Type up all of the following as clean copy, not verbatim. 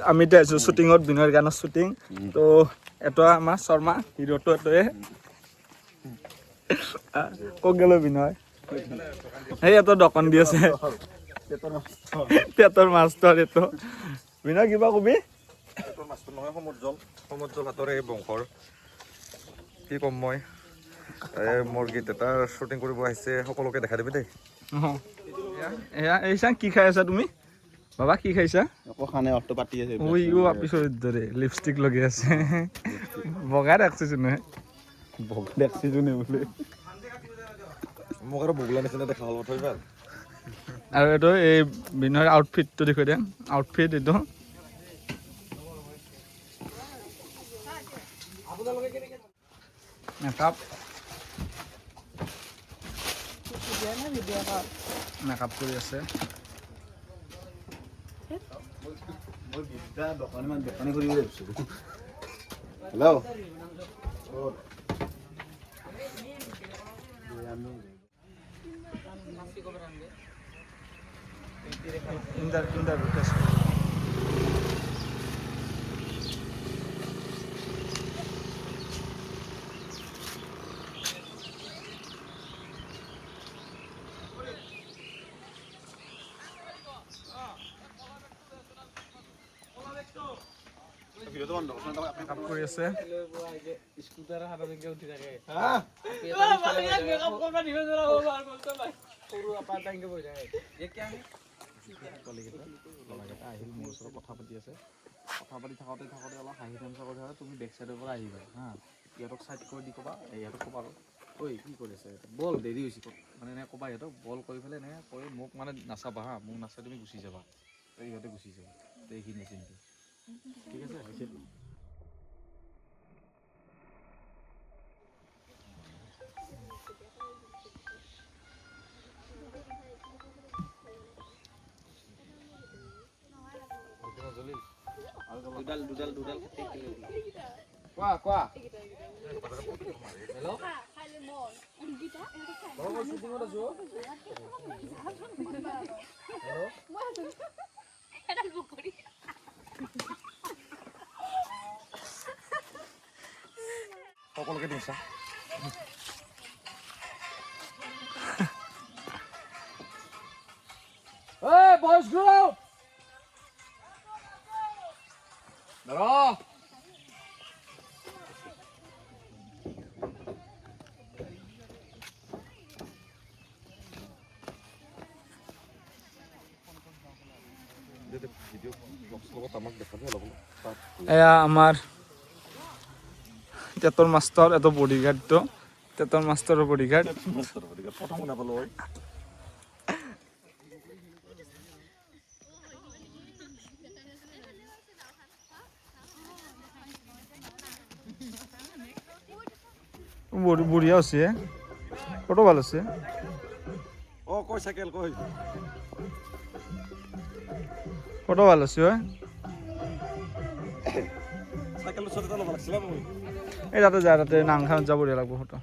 আমি এতিয়া আহিছোঁ শ্বুটিঙত বিনয়ৰ গানৰ শ্বুটিং তো এটা আমাৰ শৰ্মা হিৰোটো এইটোৱে ক'ত গ'ল বিনয় সেই এটা দোকান দি আছে পেটৰ মাষ্টৰ এইটো বিনয় কিবা কবি পেটৰ মাষ্টৰ নহয় সমুজ্জ্বল হাতৰে বংশৰ কি ক'ম মই মোৰ গীত এটা শ্বুটিং কৰিব আহিছে সকলোকে দেখাই দিবি দেই এয়া এইছা কি খাই আছা তুমি বাবা কি খাইছা আকৌ খানে অটো পাতি আছে ওইও আপিছৰ দৰে লিপষ্টিক লগাই আছে বগা ৰাখছিছো নহয় বগা দেখছিছো নে বোলে মোক আৰু বগলা নিচিনা দেখা হ'ল থৈ ভাল আৰু এইটো এই বিনয়ৰ আউটফিটটো দেখুৱাই দিয়া আউটফিট এইটো মেকআপ মেকআপ কৰি আছে মই বিদ্যা দোকানী মান দোকানী কৰিব ভাবিছো হেল্ল' কৰি আছে স্কুটাৰ হাতলৈকে উঠি থাকে সৰু আপাৰ টাইমকে বহি থাকে আহিল মোৰ ওচৰত কথা পাতি আছে কথা পাতি থাকোঁতে অলপ হাঁহি তামচা কৰি থাকে তুমি বেক চাইডৰ পৰা আহিবা হা ইহঁতক চাইড কৰি দি ক'বা ইহঁতক ক'বা আৰু ঐ কি কৰি আছে বল দেৰি হৈছে মানে এনেকৈ ক'বা ইহঁতক বল কৰি পেলাই এনেকৈ কৈ মোক মানে নাচাবা হা মোক নাচাই তুমি গুচি যাবা ইহঁতে গুচি যাব এইখিনি চিন্তা ঠিক আছে হৈছে কোৱা কোৱা হেল্ল' শ্বুটিঙত আছো সকলোকে দিছা Hey, boys, grow! Bro! এয়া আমাৰ তেতৰ মাষ্টৰ এইটো বডিগাৰ্ডটো তেতৰ মাষ্টৰৰ বডিগাৰ্ড প্ৰথম নাপালো হয় বঢ়িয়া হৈছে ফটো ভাল আছে অ কই চাইকেল কই ফটো ভাল আছে চাইকেল ওচৰত এটা ল'ব লাগিছিল মই এই তাতে যায় তাতে নাংখানত যাব বঢ়িয়া লাগব ফটো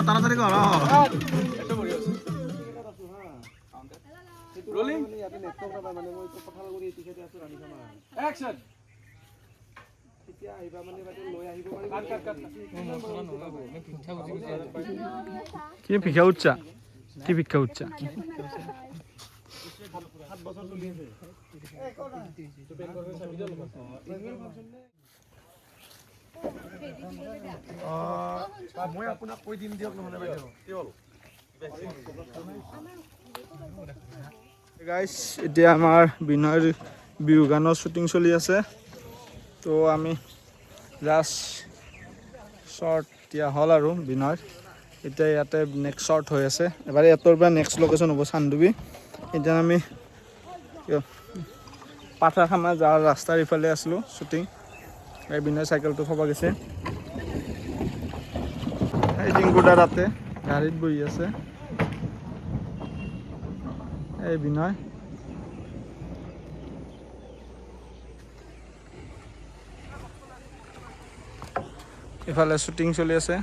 তাড়াতাড়ি কর Rolling. Action. কি ভিক্ষা উচ্চা কি ভিক্ষা উচ্চা মই আপোনাক কৈ দিম দিয়ক নহ'লে বাইদেউ কি হ'ল গাইছ এতিয়া আমাৰ বিনয়ৰ বিহু গানৰ শ্বুটিং চলি আছে তো আমি জাষ্ট শ্বৰ্ট দিয়া হ'ল আৰু বিনয়ৰ এতিয়া ইয়াতে নেক্সট শ্বৰ্ট হৈ আছে এবাৰ ইয়াৰ পৰা নেক্সট লোকেশ্যন হ'ব চান্দুবি এতিয়া আমি পাঠাৰখামা যোৱাৰ ৰাস্তাৰ ইফালে আছিলোঁ শ্বুটিং এই বিনয় চাইকেলটো থ'ব গৈছে এই টিংকুদা তাতে গাড়ীত বহি আছে এই বিনয় ইফালে শ্বুটিং চলি আছে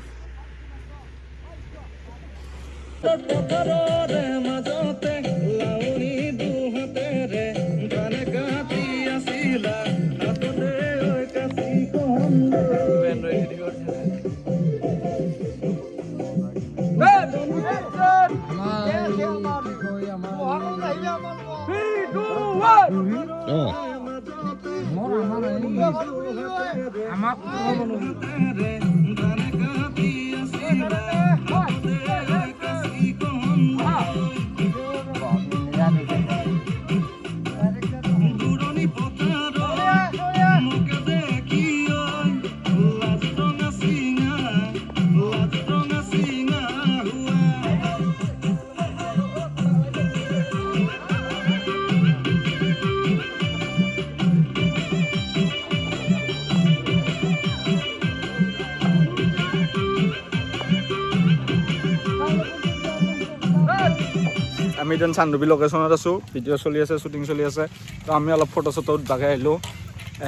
আমি এতিয়া চান্দুবি লোকেশ্যনত আছোঁ ভিডিঅ' চলি আছে শ্বুটিং চলি আছে তো আমি অলপ ফটো চটো উঠবাকে আহিলোঁ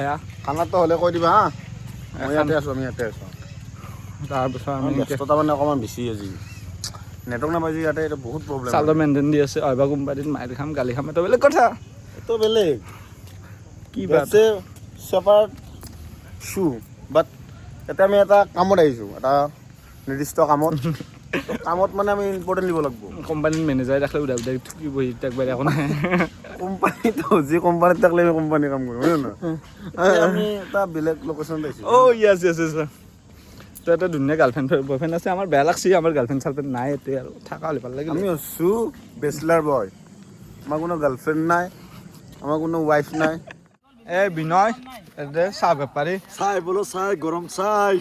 এয়া খানাটো হ'লে কৈ দিবা হা আমি ইয়াতে আছোঁ তাৰপিছত আমি ব্যস্ততা মানে অকণমান বেছি আজি নেটৱৰ্ক নাপাই যে ইয়াতে এইটো বহুত প্ৰব্লেম চাউলৰ মেইনটেইন দি আছে অইবা কোম্পানীত মাইৰ খাম গালি খাম এটা বেলেগ কথা এইটো বেলেগ কি বাট চেপাৰ শ্বু বাট এতিয়া আমি এটা কামত আহিছোঁ এটা নিৰ্দিষ্ট কামত কামত মানে আমি ইম্পৰ্টেণ্ট দিব লাগিব কোম্পানীত মেনেজাৰ দেখিলে উদাই উদাই থুকি বহি একবাৰে একো নাই কোম্পানীটো যি কোম্পানীত থাকিলে আমি কোম্পানী কাম কৰিম হয় নহয় আমি এটা বেলেগ লোকেশ্যনত আহিছোঁ য়েছ য়েছ য়েছ তো এটা ধুনীয়া গাৰ্লফ্ৰেণ্ড বয়ফ্ৰেণ্ড আছে আমাৰ বেয়া লাগছে আমাৰ গাৰ্লফ্ৰেণ্ড চাৰ্লফ্ৰেণ্ড নাই এতিয়া আৰু থাকা হ'লে ভাল লাগিল আমি আছোঁ বেচলাৰ বয় আমাৰ কোনো গাৰ্লফ্ৰেণ্ড নাই আমাৰ কোনো ৱাইফ নাই এই বিনয় এতে চাহ বেপাৰী চাই বোলো চাই গৰম চাই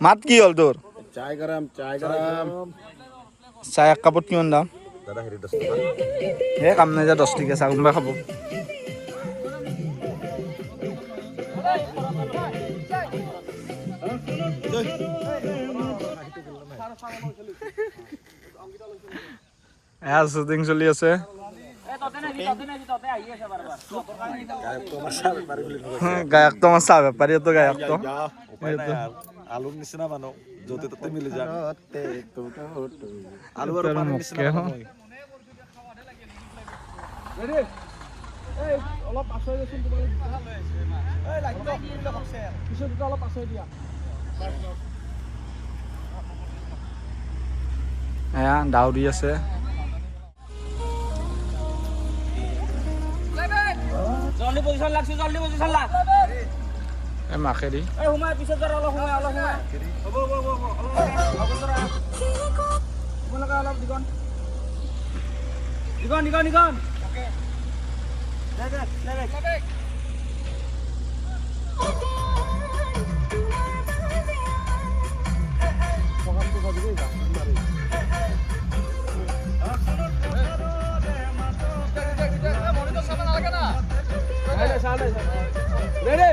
মাত কি হ'ল তোৰ চাই গৰম চাহ এক কাপত কিমান দাম দাদা হেৰি 10 টকা এই কাম নাই যে 10 টকীয়া চাহ কোনোবাই খাব এয়া শ্বুটিং চলি আছে গায়কটো আমাৰ চাহ বেপাৰীটো গায়কটো আলুৰ নিচিনা মানুহ য'তে ত'তে মিলি যায় আলু আৰু আৰু পানীৰ মোকে নিচিনা হ। মানুহ। এয়া ডাউৰি আছে জলদি পজিশন লাগছে জলদি পজিশন লাগ এই মাখেৰি এই হুমাই পিছত যা অলপ হুমাই হ'ব তোমালোকে অলপ দিগন দিগন দিগন দিগন okay De Ready?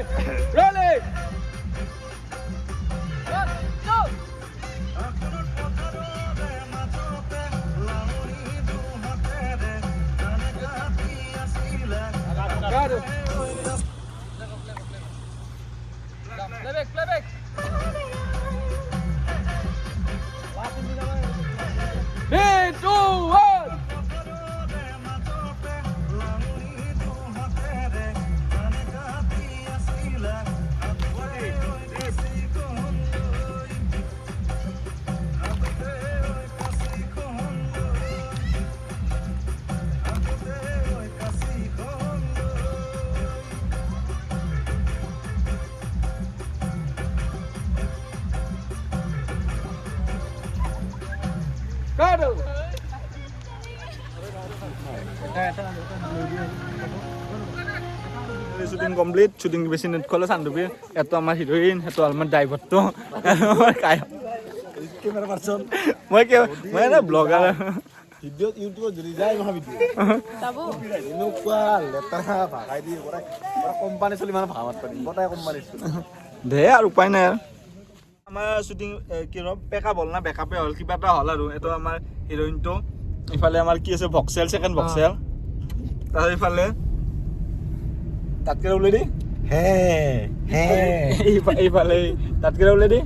Rolling! One, two! Got it. Playback. 3, 2, 1! Got it! Finally shooting complete shooting বেছি নেটখলে চান্দুবী এটো আমাৰ হিৰোইন সেইটো আমাৰ ড্ৰাইভাৰটো আমাৰ কায় কেমেৰা পাৰ্চন মই এনে ব্লগাৰ ভিডিঅ'ত ইউটিউবত যদি যায় নহয় ভিডিঅ' এনেকুৱা লেতেৰা ভাগাই দিয়ে গোটেই কোম্পানী চলি মানে ভাড়াত পাৰি গোটেই কোম্পানী চলি দে আৰু উপায় নাই আৰু আমাৰ শ্বুটিং কি হ'ল পেকআপ হ'ল না বেকআপে হ'ল কিবা এটা হ'ল আৰু এইটো আমাৰ হিৰোইনটো ইফালে আমাৰ কি আছে ভক্সেল ছেকেণ্ড ভক্সেল তাৰ ইফালে তাতকে ওলাই দি এইফালে তাতকে ওলাই দি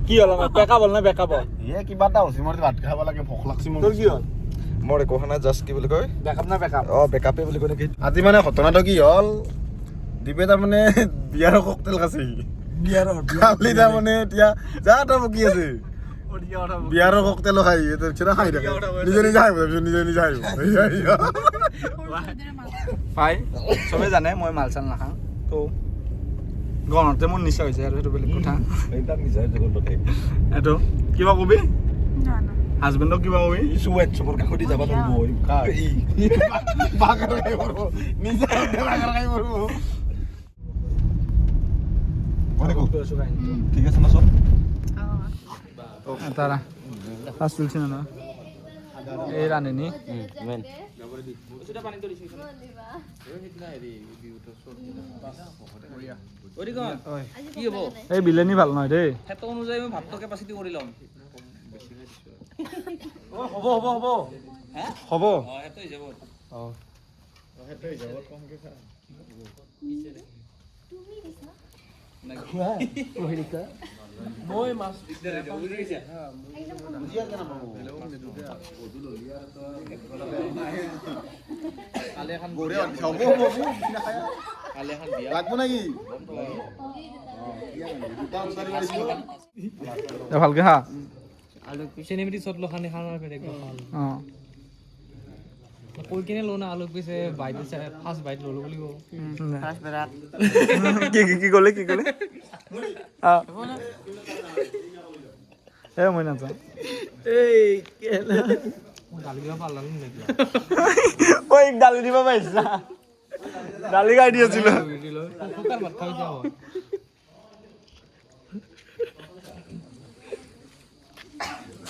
কি হ'ল আমাৰ পেকআপ হ'ল না বেকআপ হ'ল কিবা এটা হৈছে মোৰ ভাত খাব লাগে ভোক লাগছে মোৰ তোৰ কি হ'ল মোৰ একো নাই জাষ্ট কি বুলি কয় বেকআপ না বেকআপ বেকআপে বুলি কয় নেকি আজি মানে ঘটনাটো কি হ'ল দিবে তাৰমানে বিয়াৰ ককটেল খাইছে কালি তাৰমানে এতিয়া যা এটা বকি আছে বিয়াৰ ককটেলো খাই চিৰা খাই থাকে নিজে নিজে আহিব নিজে নিজে আহিব পাই চবে জানে মই মাল চাল নাখাওঁ তো গণতে মোৰ নিচা হৈছে আৰু সেইটো বেলেগ কথা এইবিলাক নিজৰ জগততে এইটো কিবা কবি হাজবেণ্ডক কিবা কবি চুৱেট চবৰ কাষতে যাব নোৱাৰিব বাগাৰ খাই পৰব নিজে বাগাৰ খাই পৰব ঠিক আছে না চব তারা ফার্স্ট তুলছি না এই রানেনি কি হ'ব এই বিলানী ভাল নহয় দেই সেইটো অনুযায়ী মই ভাতটো কেপাচিটি কৰি ল'ম হ'ব হ'ব হ'ব হ'ব সেইটো হৈ যাব মই মাছ কালি এখন লাগব নাকি ভালকে হা আলু চেনি মিটি চট লখানি খানাৰ ফেৰ একদম ভাল অঁ কৈ কিনে লো না আলু পিছে বাইট ফাৰ্ষ্ট বাইট ল'লো বুলি ক'ব কি ক'লে এ মই নাযাওঁ গালি দিব পাৰলাম নেকি ঐ দালি দিব পাৰিছা দালি খাই দি আছিলো শুকান ভাত খাই যাব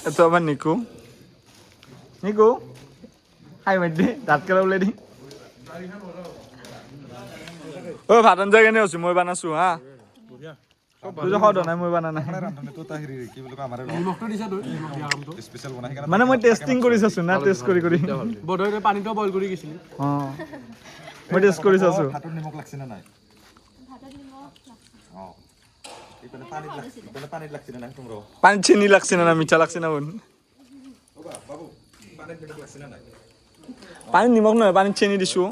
এইটো আমাৰ নিকু খাই মাৰি দি দাঁত কেলা ওলাই দি ঐ ভাত আঞ্জা কেনে আছো মই বানাইছো হা তুই সদ নাই মই বানা নাই ৰান্ধনীটো তা হেৰি কি বুলি কয় আমাৰ স্পেচিয়েল বনাই সেইকাৰণে মানে মই টেষ্টিং কৰি চাইছো না টেষ্ট কৰি বোধহয় পানীটো বইল কৰি গৈছিলি অঁ মই টেষ্ট কৰি চাইছো ভাতত নিমখ লাগছে না নাই অঁ এইপিনে পানীত লাগছে না নাই তোমরা পানী চেনি লাগছে না মিঠা লাগছে না বোন বাবু পানীত নিমখ লাগছে না নাই পানী নিমখ নহয় পানীত চেনি দিছো